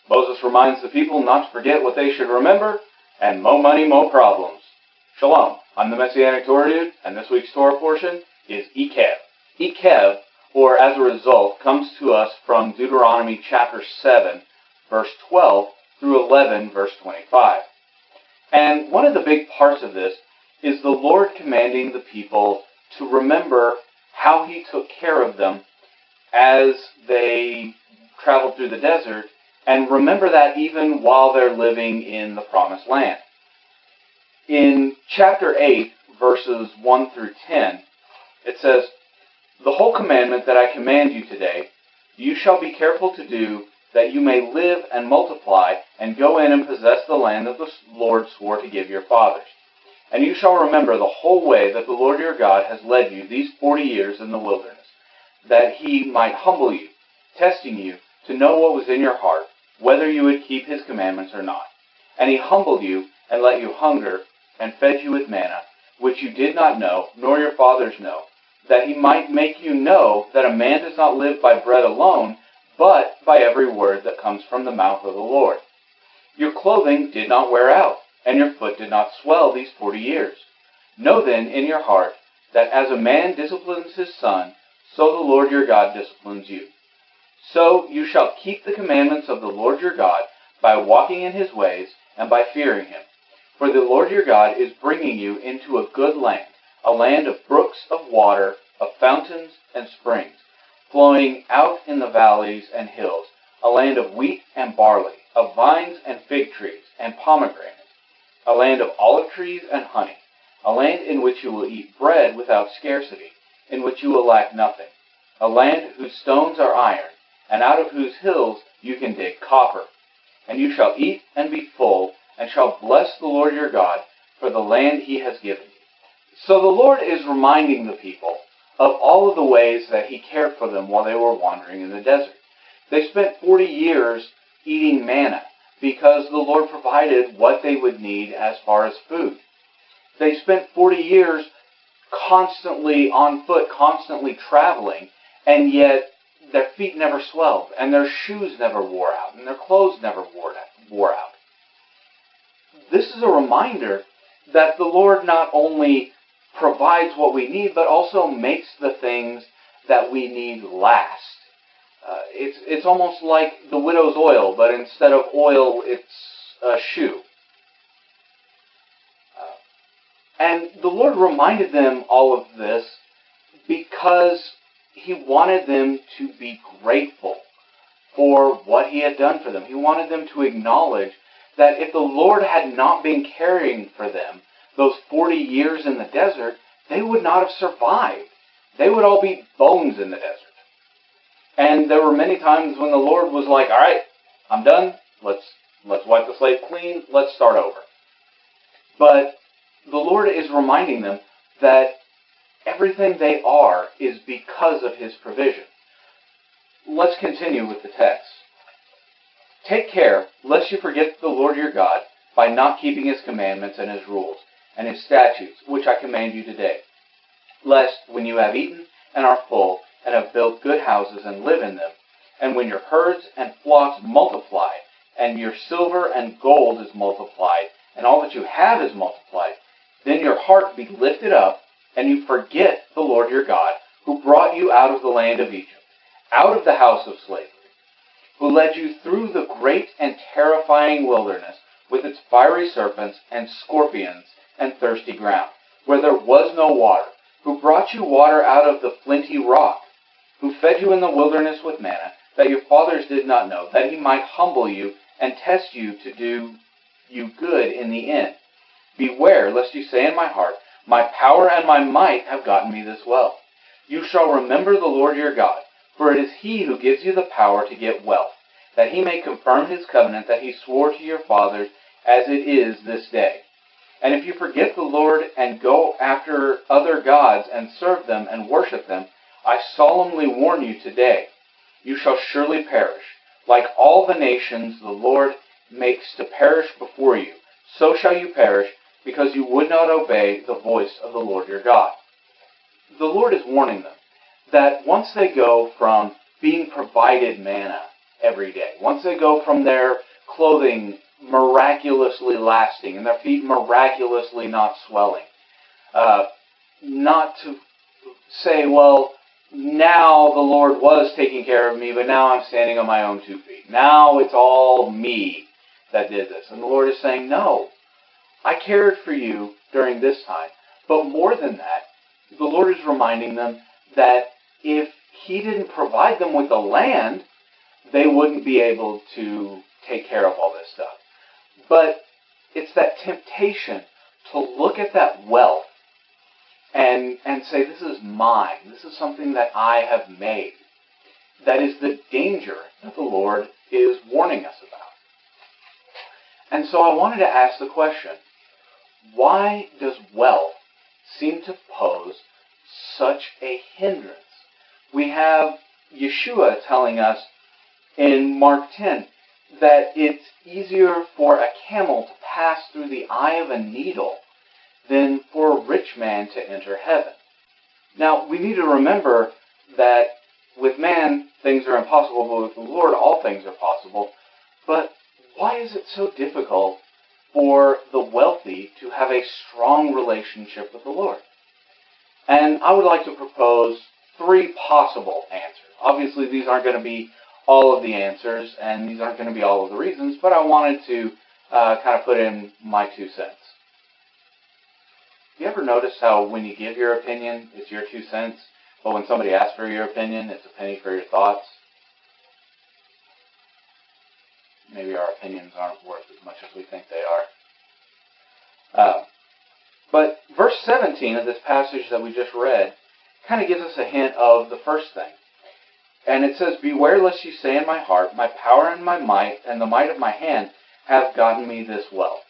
Moses reminds the people not to forget what they should remember, and mo money, mo problems. Shalom, I'm the Messianic Torah dude, and this week's Torah portion is Ekev. Ekev, or as a result, comes to us from Deuteronomy chapter 7, verse 12 through 11, verse 25. And one of the big parts of this is the Lord commanding the people to remember how He took care of them as they traveled through the desert, and remember that even while they're living in the Promised Land. In chapter 8, verses 1 through 10, it says, "The whole commandment that I command you today, you shall be careful to do, that you may live and multiply, and go in and possess the land that the Lord swore to give your fathers. And you shall remember the whole way that the Lord your God has led you these 40 years in the wilderness, that He might humble you, testing you to know what was in your heart, whether you would keep His commandments or not. And He humbled you and let you hunger, and fed you with manna, which you did not know, nor your fathers know, that He might make you know that a man does not live by bread alone, but by every word that comes from the mouth of the Lord. Your clothing did not wear out, and your foot did not swell these 40 years. Know then in your heart that as a man disciplines his son, so the Lord your God disciplines you. So you shall keep the commandments of the Lord your God by walking in His ways and by fearing Him. For the Lord your God is bringing you into a good land, a land of brooks of water, of fountains and springs, flowing out in the valleys and hills, a land of wheat and barley, of vines and fig trees and pomegranates, a land of olive trees and honey, a land in which you will eat bread without scarcity, in which you will lack nothing, a land whose stones are iron, and out of whose hills you can dig copper. And you shall eat and be full, and shall bless the Lord your God for the land He has given you." So the Lord is reminding the people of all of the ways that He cared for them while they were wandering in the desert. They spent 40 years eating manna because the Lord provided what they would need as far as food. They spent 40 years constantly on foot, constantly traveling, and yet their feet never swelled, and their shoes never wore out, and their clothes never wore out. This is a reminder that the Lord not only provides what we need, but also makes the things that we need last. It's almost like the widow's oil, but instead of oil, it's a shoe. And the Lord reminded them all of this because He wanted them to be grateful for what He had done for them. He wanted them to acknowledge that if the Lord had not been caring for them those 40 years in the desert, they would not have survived. They would all be bones in the desert. And there were many times when the Lord was like, "All right, I'm done. Let's wipe the slate clean. Let's start over." But the Lord is reminding them that everything they are is because of His provision. Let's continue with the text. "Take care lest you forget the Lord your God by not keeping His commandments and His rules and His statutes, which I command you today. Lest when you have eaten and are full and have built good houses and live in them, and when your herds and flocks multiply, and your silver and gold is multiplied, and all that you have is multiplied, then your heart be lifted up, and you forget the Lord your God, who brought you out of the land of Egypt, out of the house of slavery, who led you through the great and terrifying wilderness with its fiery serpents and scorpions and thirsty ground, where there was no water, who brought you water out of the flinty rock, who fed you in the wilderness with manna, that your fathers did not know, that He might humble you and test you to do you good in the end. Beware, lest you say in my heart, my power and my might have gotten me this well. You shall remember the Lord your God, for it is He who gives you the power to get wealth, that He may confirm His covenant that He swore to your fathers, as it is this day. And if you forget the Lord and go after other gods and serve them and worship them, I solemnly warn you today, you shall surely perish. Like all the nations the Lord makes to perish before you, so shall you perish, because you would not obey the voice of the Lord your God." The Lord is warning them that once they go from being provided manna every day, once they go from their clothing miraculously lasting and their feet miraculously not swelling, not to say, well, now the Lord was taking care of me, but now I'm standing on my own 2 feet. Now it's all me that did this. And the Lord is saying, no, I cared for you during this time. But more than that, the Lord is reminding them that if He didn't provide them with the land, they wouldn't be able to take care of all this stuff. But it's that temptation to look at that wealth and say, this is mine. This is something that I have made. That is the danger that the Lord is warning us about. And so I wanted to ask the question, why does wealth seem to pose such a hindrance? We have Yeshua telling us in Mark 10 that it's easier for a camel to pass through the eye of a needle than for a rich man to enter heaven. Now, we need to remember that with man, things are impossible, but with the Lord, all things are possible. But why is it so difficult for the wealthy to have a strong relationship with the Lord? And I would like to propose 3 possible answers. Obviously, these aren't going to be all of the answers, and these aren't going to be all of the reasons, but I wanted to kind of put in my 2 cents. You ever notice how when you give your opinion, it's your 2 cents, but when somebody asks for your opinion, it's a penny for your thoughts? Maybe our opinions aren't worth as much as we think they are. But verse 17 of this passage that we just read kind of gives us a hint of the first thing. And it says, beware lest you say in my heart, my power and my might and the might of my hand have gotten me this wealth.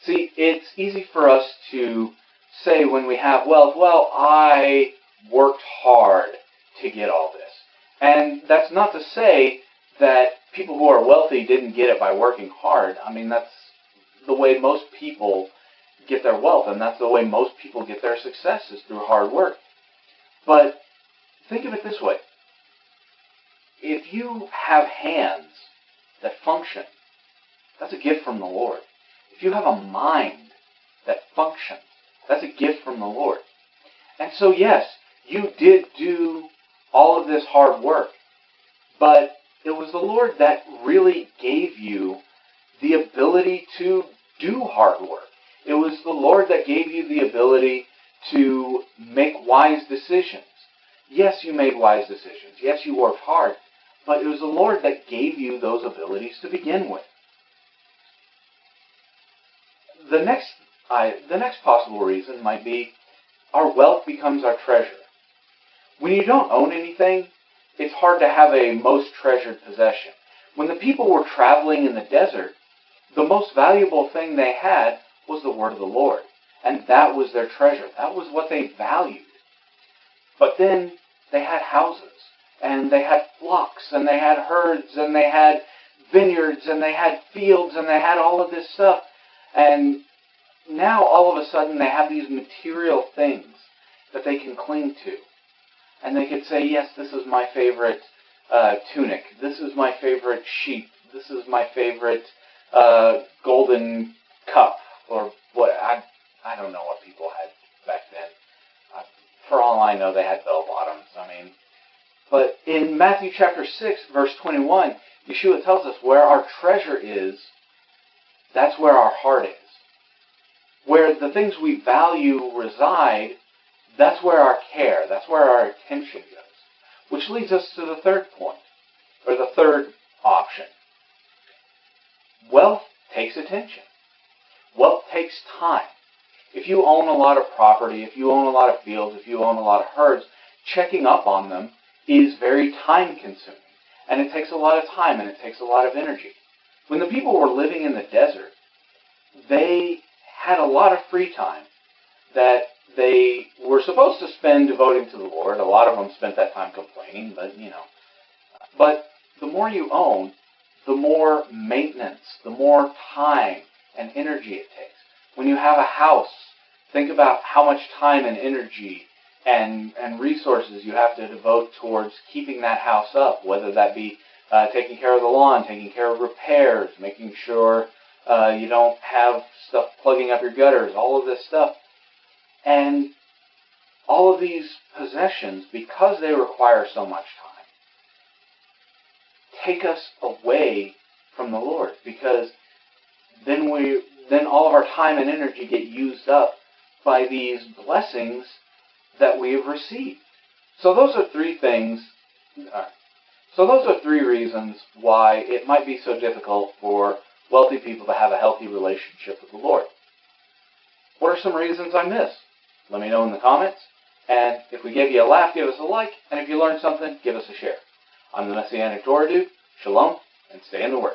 See, it's easy for us to say when we have wealth, well, I worked hard to get all this. And that's not to say that people who are wealthy didn't get it by working hard. I mean, that's the way most people get their wealth, and that's the way most people get their success, is through hard work. But think of it this way. If you have hands that function, that's a gift from the Lord. If you have a mind that functions, that's a gift from the Lord. And so, yes, you did do all of this hard work, but it was the Lord that really gave you the ability to do hard work. It was the Lord that gave you the ability to make wise decisions. Yes, you made wise decisions. Yes, you worked hard, but it was the Lord that gave you those abilities to begin with. The next possible reason might be our wealth becomes our treasure. When you don't own anything, it's hard to have a most treasured possession. When the people were traveling in the desert, the most valuable thing they had was the word of the Lord. And that was their treasure. That was what they valued. But then they had houses, and they had flocks, and they had herds, and they had vineyards, and they had fields, and they had all of this stuff. And now all of a sudden they have these material things that they can cling to. And they could say, yes, this is my favorite tunic. This is my favorite sheep. This is my favorite golden cup. Or what, I don't know what people had back then. For all I know, they had bell bottoms. But in Matthew chapter 6, verse 21, Yeshua tells us where our treasure is, that's where our heart is. Where the things we value reside, that's where our care, that's where our attention goes. Which leads us to the third point, or the third option. Wealth takes attention. Wealth takes time. If you own a lot of property, if you own a lot of fields, if you own a lot of herds, checking up on them is very time consuming. And it takes a lot of time and it takes a lot of energy. When the people were living in the desert, they had a lot of free time that they were supposed to spend devoting to the Lord. A lot of them spent that time complaining, but you know. But the more you own, the more maintenance, the more time and energy it takes. When you have a house, think about how much time and energy and resources you have to devote towards keeping that house up, whether that be taking care of the lawn, taking care of repairs, making sure you don't have stuff plugging up your gutters, all of this stuff. And all of these possessions, because they require so much time, take us away from the Lord, because then all of our time and energy get used up by these blessings that we have received. So those are three things. So those are three reasons why it might be so difficult for wealthy people to have a healthy relationship with the Lord. What are some reasons I missed? Let me know in the comments. And if we gave you a laugh, give us a like. And if you learned something, give us a share. I'm the Messianic Torah dude. Shalom, and stay in the Word.